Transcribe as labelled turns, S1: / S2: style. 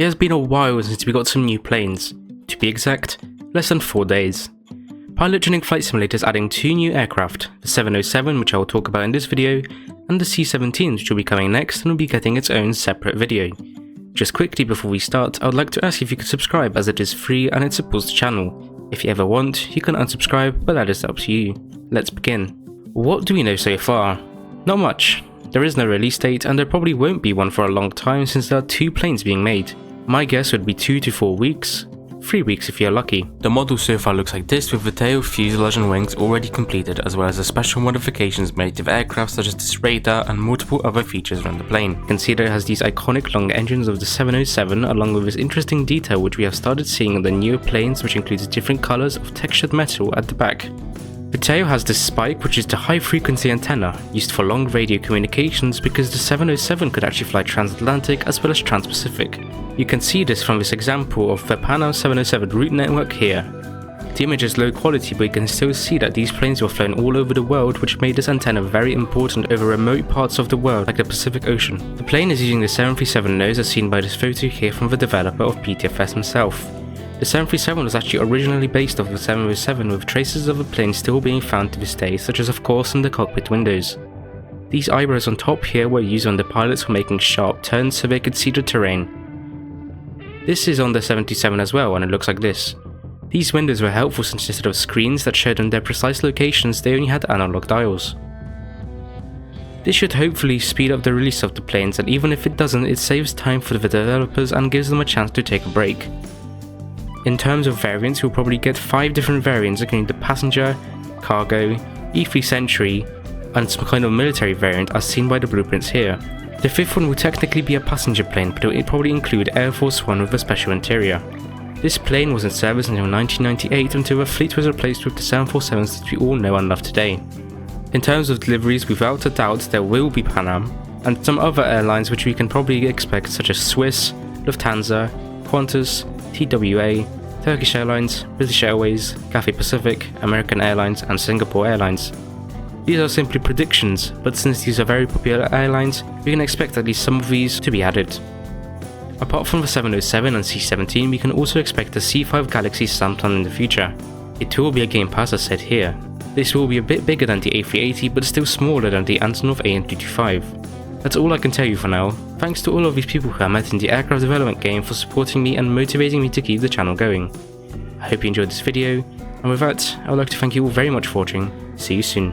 S1: It has been a while since we got some new planes. To be exact, less than 4 days. Pilot Flight Simulator is adding 2 new aircraft, the 707, which I will talk about in this video, and the C-17, which will be coming next and will be getting its own separate video. Just quickly before we start, I would like to ask if you could subscribe, as it is free and it supports the channel. If you ever want, you can unsubscribe, but that is up to you. Let's begin. What do we know so far? Not much. There is no release date, and there probably won't be one for a long time since there are 2 planes being made. My guess would be 2 to 4 weeks. 3 weeks if you're lucky. The model so far looks like this, with the tail, fuselage and wings already completed, as well as the special modifications made to the aircraft such as this radar and multiple other features around the plane. You can see that it has these iconic long engines of the 707, along with this interesting detail which we have started seeing on the newer planes, which includes different colours of textured metal at the back. The tail has this spike, which is the high frequency antenna, used for long radio communications because the 707 could actually fly transatlantic as well as trans-Pacific. You can see this from this example of the Pan Am 707 route network here. The image is low quality, but you can still see that these planes were flown all over the world, which made this antenna very important over remote parts of the world like the Pacific Ocean. The plane is using the 737 nose as seen by this photo here from the developer of PTFS himself. The 737 was actually originally based off the 707, with traces of the plane still being found to this day, such as of course in the cockpit windows. These eyebrows on top here were used on the pilots for making sharp turns so they could see the terrain. This is on the 727 as well, and it looks like this. These windows were helpful since instead of screens that showed them their precise locations, they only had analog dials. This should hopefully speed up the release of the planes, and even if it doesn't, it saves time for the developers and gives them a chance to take a break. In terms of variants, we'll probably get 5 different variants, including the passenger, cargo, E3 Sentry, and some kind of military variant as seen by the blueprints here. The 5th one will technically be a passenger plane, but it will probably include Air Force One with a special interior. This plane was in service until 1998, until the fleet was replaced with the 747s that we all know and love today. In terms of deliveries, without a doubt there will be Pan Am, and some other airlines which we can probably expect, such as Swiss, Lufthansa, Qantas, TWA, Turkish Airlines, British Airways, Cathay Pacific, American Airlines and Singapore Airlines. These are simply predictions, but since these are very popular airlines, we can expect at least some of these to be added. Apart from the 707 and C-17, we can also expect the C5 Galaxy sometime in the future. It too will be a Game Pass as said here. This will be a bit bigger than the A380 but still smaller than the Antonov AN225. That's all I can tell you for now. Thanks to all of these people who I met in the aircraft development game for supporting me and motivating me to keep the channel going. I hope you enjoyed this video, and with that, I would like to thank you all very much for watching. See you soon.